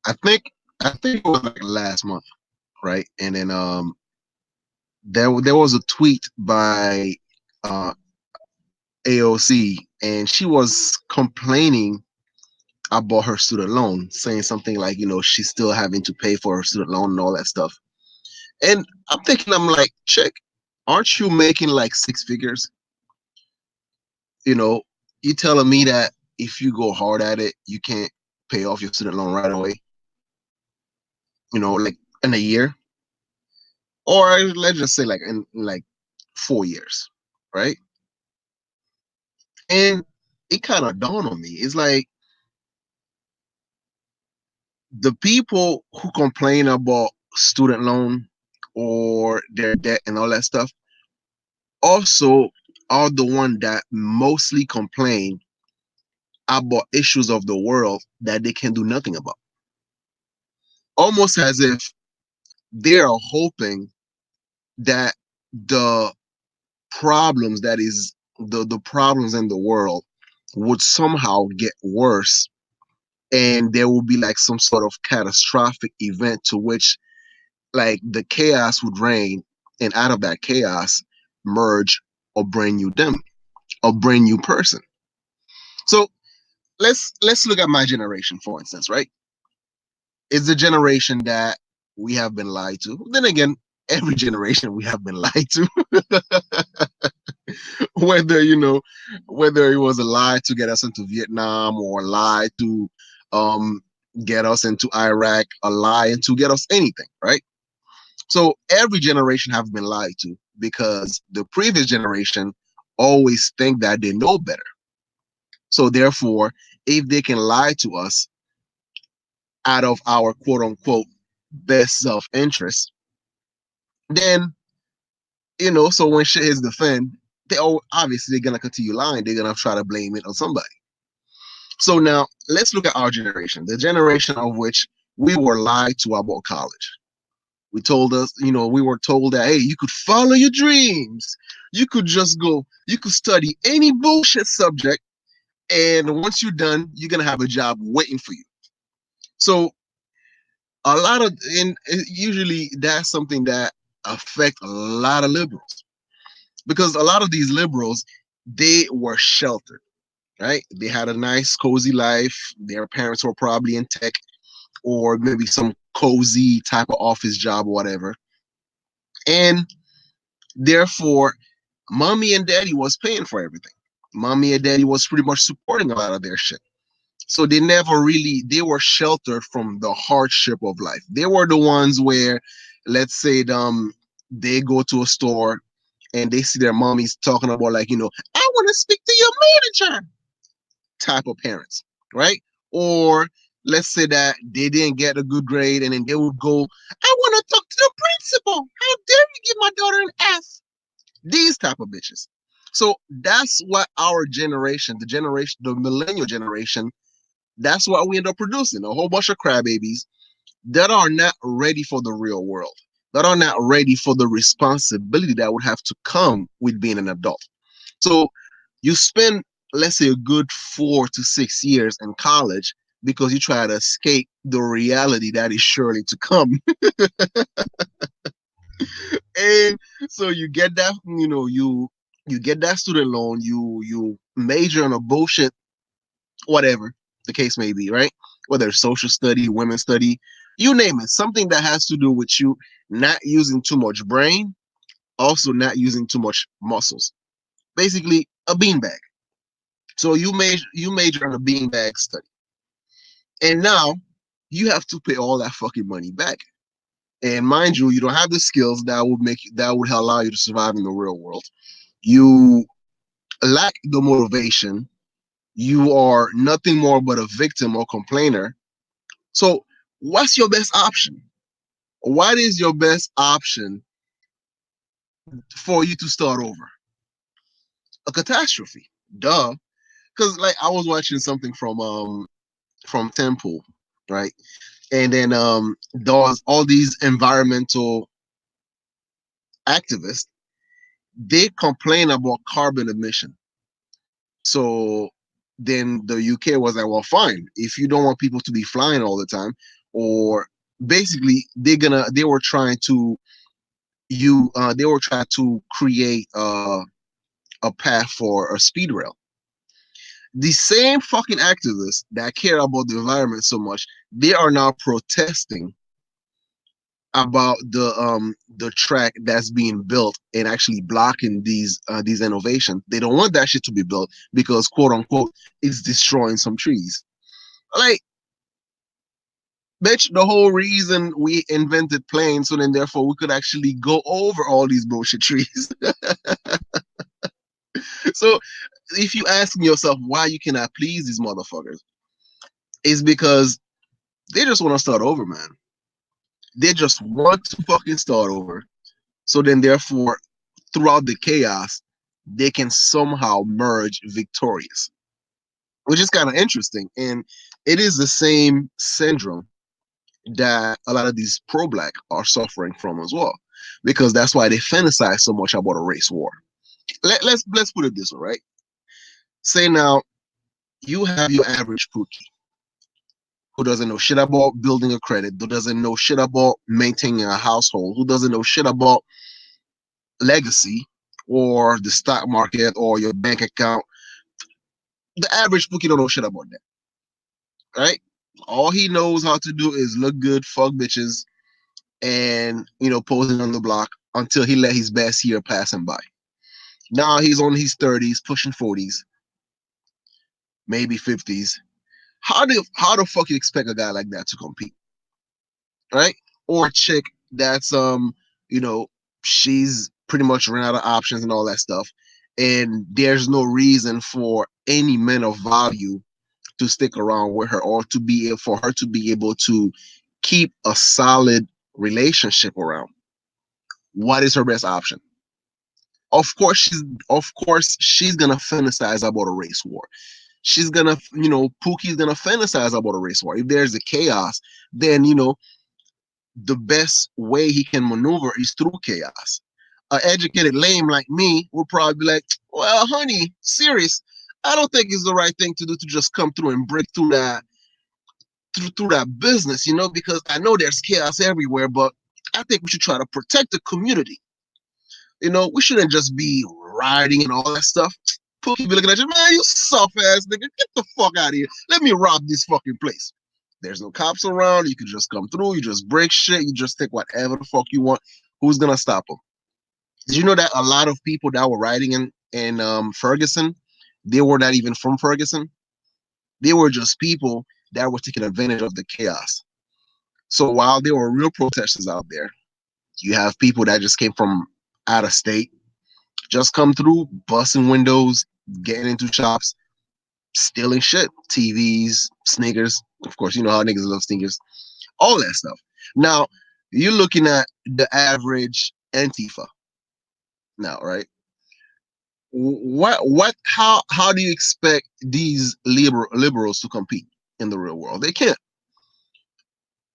I think it was like last month, right? And then there was a tweet by uh AOC, and she was complaining about her student loan, saying something like, she's still having to pay for her student loan and all that stuff. And I'm thinking, I'm like, chick, aren't you making like six figures? You know, you telling me that if you go hard at it, you can't pay off your student loan right away, like in a year, or let's just say like in like 4 years, right? And it kind of dawned on me. It's like the people who complain about student loan or their debt and all that stuff also are the one that mostly complain about issues of the world that they can do nothing about. Almost as if they are hoping that the the problems in the world would somehow get worse, and there will be like some sort of catastrophic event to which like the chaos would reign, and out of that chaos merge a brand new them, a brand new person. So let's look at my generation, for instance, right? It's the generation that we have been lied to. Then again, every generation we have been lied to. whether whether it was a lie to get us into Vietnam, or a lie to um get us into Iraq, a lie to get us anything, right? So every generation have been lied to, because the previous generation always think that they know better. So therefore, if they can lie to us out of our quote unquote best self interest, then so when shit hits the fan, obviously they're gonna continue lying. They're gonna try to blame it on somebody. So now let's look at our generation, the generation of which we were lied to about college. We were told that, hey, you could follow your dreams. You could just go, you could study any bullshit subject, and once you're done, you're gonna have a job waiting for you. So a lot of and usually that's something that affect a lot of liberals, because a lot of these liberals, they were sheltered, right? They had a nice cozy life. Their parents were probably in tech, or maybe some cozy type of office job or whatever, and therefore mommy and daddy was paying for everything. Mommy and daddy was pretty much supporting a lot of their shit. So they were sheltered from the hardship of life. They were the ones where, let's say, they go to a store and they see their mommies talking about, like, I want to speak to your manager type of parents, right? Or let's say that they didn't get a good grade, and then they would go, I want to talk to the principal. How dare you give my daughter an F? These type of bitches. So that's what our generation, the millennial generation, that's what we end up producing, a whole bunch of crybabies that are not ready for the real world, that are not ready for the responsibility that would have to come with being an adult. So you spend, let's say, a good 4 to 6 years in college because you try to escape the reality that is surely to come. And so you get that, you get that student loan, you major in a bullshit, whatever the case may be, right? Whether it's social study, women's study, you name it, something that has to do with you not using too much brain, also not using too much muscles. Basically, a beanbag. So you major in a beanbag study, and now you have to pay all that fucking money back. And mind you, you don't have the skills that would allow you to survive in the real world. You lack the motivation. You are nothing more but a victim or complainer. So, what's your best option? What is your best option for you to start over? A catastrophe. Duh. Because like I was watching something from Temple, right? And then there was all these environmental activists. They complain about carbon emission. So then the UK was like, well, fine. If you don't want people to be flying all the time, or basically they were trying to they were trying to create a path for a speed rail. The same fucking activists that care about the environment so much, they are now protesting about the track that's being built and actually blocking these innovations. They don't want that shit to be built because quote unquote it's destroying some trees. Like, bitch, the whole reason we invented planes so then therefore we could actually go over all these bullshit trees. So if you ask yourself why you cannot please these motherfuckers, it's because they just want to start over, man. They just want to fucking start over. So then therefore throughout the chaos, they can somehow merge victorious, which is kind of interesting. And it is the same syndrome that a lot of these pro-black are suffering from as well, because that's why they fantasize so much about a race war. Let's put it this way, right? Say now you have your average Pookie who doesn't know shit about building a credit, who doesn't know shit about maintaining a household, who doesn't know shit about legacy or the stock market or your bank account. The average Pookie don't know shit about that, right? All he knows how to do is look good, fuck bitches, and posing on the block until he let his best year pass him by. Now he's on his 30s, pushing 40s, maybe 50s. How the fuck you expect a guy like that to compete, right? Or a chick that's you know, she's pretty much run out of options and all that stuff, and there's no reason for any men of value to stick around with her or to be for her to be able to keep a solid relationship around. What is her best option? Of course she's gonna fantasize about a race war. She's gonna, Pookie's gonna fantasize about a race war. If there's a chaos, then the best way he can maneuver is through chaos. An educated lame like me will probably be like, well, honey, serious, I don't think it's the right thing to do to just come through and break through that business, because I know there's chaos everywhere, but I think we should try to protect the community. We shouldn't just be rioting and all that stuff. Pookie be looking at you, man, you soft ass nigga, get the fuck out of here. Let me rob this fucking place. There's no cops around. You can just come through. You just break shit. You just take whatever the fuck you want. Who's gonna stop them? Did you know that a lot of people that were riding in Ferguson, they were not even from Ferguson. They were just people that were taking advantage of the chaos. So while there were real protesters out there, you have people that just came from out of state, just come through, busting windows, getting into shops, stealing shit, TVs, sneakers. Of course, you know how niggas love sneakers, all that stuff. Now, you're looking at the average Antifa now, right? How do you expect these liberals to compete in the real world? They can't.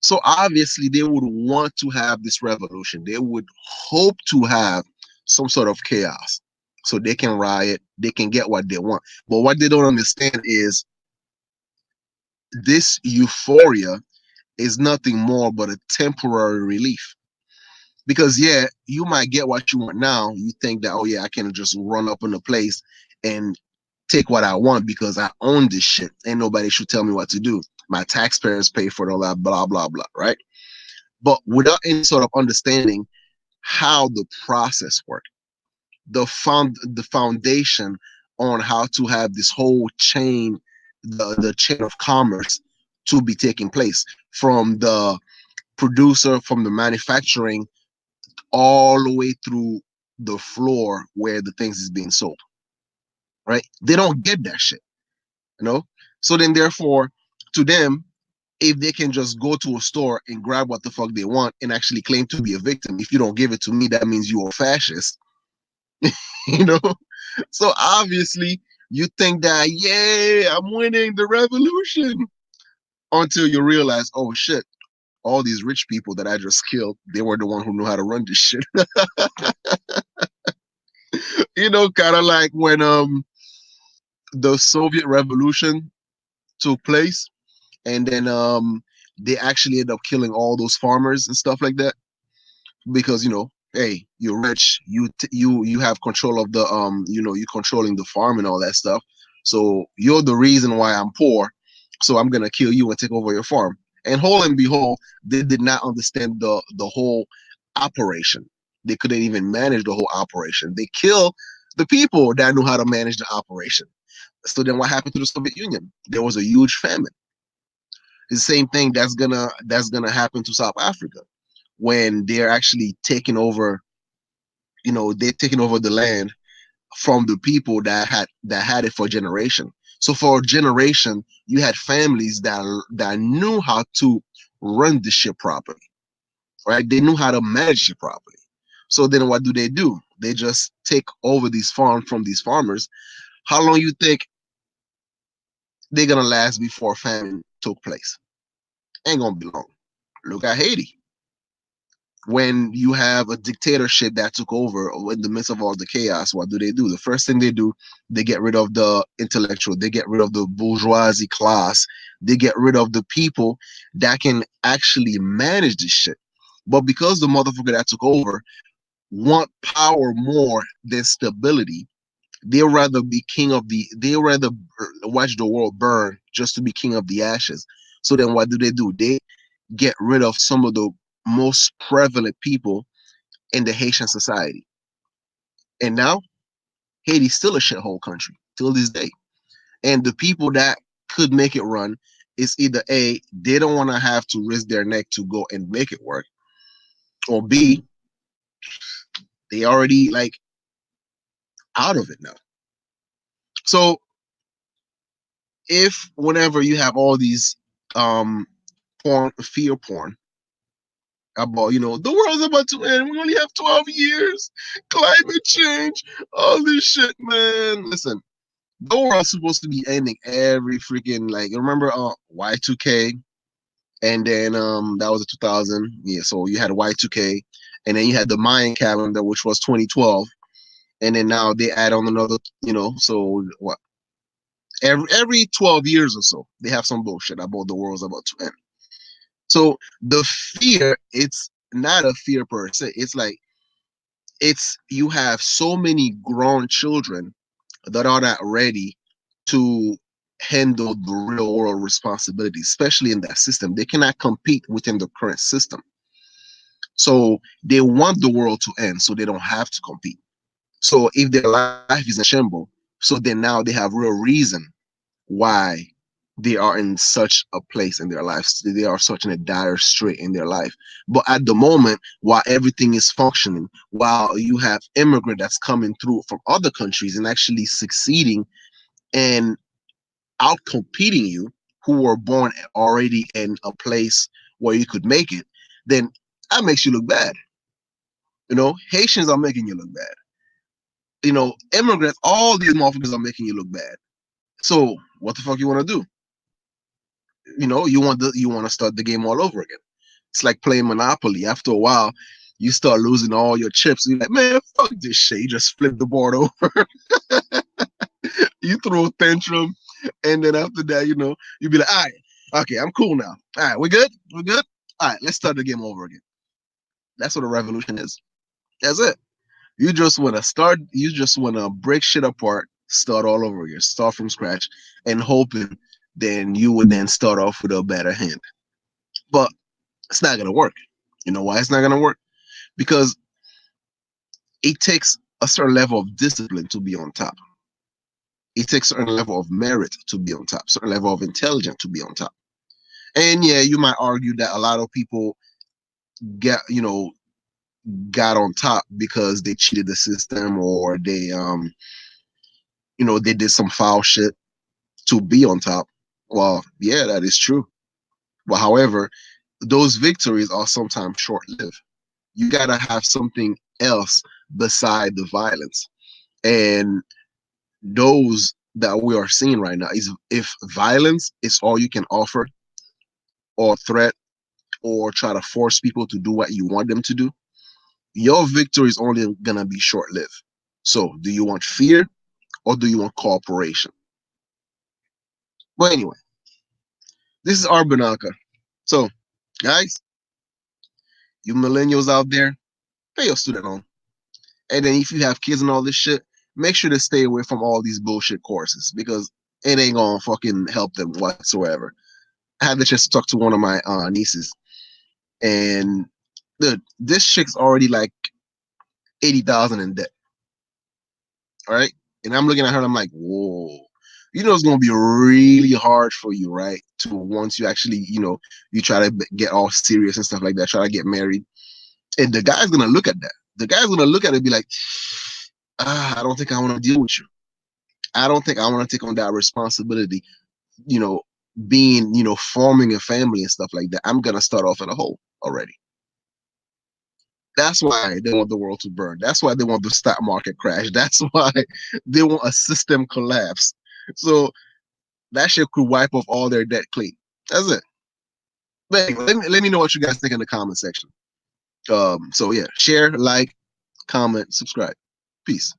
So obviously they would want to have this revolution. They would hope to have some sort of chaos so they can riot, they can get what they want. But what they don't understand is this euphoria is nothing more but a temporary relief. Because yeah, you might get what you want now. You think that, oh yeah, I can just run up in a place and take what I want because I own this shit and nobody should tell me what to do. My taxpayers pay for it, all that blah blah blah, right? But without any sort of understanding how the process works, the foundation on how to have this whole chain, the chain of commerce to be taking place from the producer, from the manufacturing, all the way through the floor where the things is being sold. Right? They don't get that shit, you know. So then, therefore, to them, if they can just go to a store and grab what the fuck they want and actually claim to be a victim, if you don't give it to me, that means you're a fascist, you know? So obviously, you think that, yeah, I'm winning the revolution until you realize, oh shit, all these rich people that I just killed, they were the one who knew how to run this shit. Kind of like when the Soviet Revolution took place, and then they actually end up killing all those farmers and stuff like that because hey, you're rich, you have control of the you controlling the farm and all that stuff. So you're the reason why I'm poor. So I'm gonna kill you and take over your farm. And whole and behold, they did not understand the whole operation. They couldn't even manage the whole operation. They kill the people that knew how to manage the operation. So then what happened to the Soviet Union? There was a huge famine. It's the same thing that's gonna happen to South Africa when they're actually taking over. They're taking over the land from the people that had it for a generation. So for a generation, you had families that knew how to run the ship properly, right? They knew how to manage it properly. So then what do? They just take over these farms from these farmers. How long you think they're gonna last before famine took place? Ain't gonna be long. Look at Haiti. When you have a dictatorship that took over in the midst of all the chaos, what do? The first thing they do, they get rid of the intellectual, they get rid of the bourgeoisie class, they get rid of the people that can actually manage this shit. But because the motherfucker that took over want power more than stability, they rather watch the world burn just to be king of the ashes. So then what do? They get rid of some of the most prevalent people in the Haitian society. And now Haiti's still a shithole country till this day. And the people that could make it run is either A, they don't want to have to risk their neck to go and make it work, or B, they already like out of it now. So if whenever you have all these um fear porn about the world's about to end, we only have 12 years, climate change, all this shit, man. Listen, the world's supposed to be ending every freaking, like, remember Y2K, and then that was a 2000, yeah. So you had Y2K, and then you had the Mayan calendar, which was 2012, and then now they add on another, so what? Every 12 years or so, they have some bullshit about the world's about to end. So the fear, it's not a fear per se. It's like you have so many grown children that are not ready to handle the real world responsibilities, especially in that system. They cannot compete within the current system. So they want the world to end so they don't have to compete. So if their life is in shambles, so then now they have real reason why they are in such a place in their lives. They are such in a dire strait in their life. But at the moment, while everything is functioning, while you have immigrant that's coming through from other countries and actually succeeding and out competing you, who were born already in a place where you could make it, then that makes you look bad. Haitians are making you look bad. Immigrants, all these motherfuckers are making you look bad. So what the fuck you want to do? You want to start the game all over again. It's like playing Monopoly. After a while, you start losing all your chips. You're like, man, fuck this shit. You just flip the board over. You throw a tantrum, and then after that, you be like, all right, okay, I'm cool now. All right, we good? We good? All right, let's start the game over again. That's what a revolution is. That's it. You just want to start. You just want to break shit apart, start all over again, start from scratch, and hoping then you would then start off with a better hand. But it's not gonna work. You know why it's not gonna work? Because it takes a certain level of discipline to be on top. It takes a certain level of merit to be on top, certain level of intelligence to be on top. And yeah, you might argue that a lot of people get, got on top because they cheated the system or they did some foul shit to be on top. Well, yeah, that is true. But however, those victories are sometimes short-lived. You gotta have something else beside the violence. And those that we are seeing right now is if violence is all you can offer or threat or try to force people to do what you want them to do, your victory is only gonna be short-lived. So do you want fear or do you want cooperation? But anyway, this is Arbanaka So, guys, you millennials out there, pay your student loan. And then if you have kids and all this shit, make sure to stay away from all these bullshit courses because it ain't gonna fucking help them whatsoever. I had the chance to talk to one of my nieces, and dude, this chick's already like 80,000 in debt. All right, and I'm looking at her, and I'm like, whoa. You know it's gonna be really hard for you, right? To once you actually, you try to get all serious and stuff like that, try to get married, and the guy's gonna look at that. The guy's gonna look at it and be like, I don't think I want to deal with you. I don't think I want to take on that responsibility, you know, being, forming a family and stuff like that. I'm gonna start off in a hole already. That's why they want the world to burn. That's why they want the stock market crash. That's why they want a system collapse. So that shit could wipe off all their debt clean. That's it. But anyway, let me know what you guys think in the comment section. So yeah, share, like, comment, subscribe. Peace.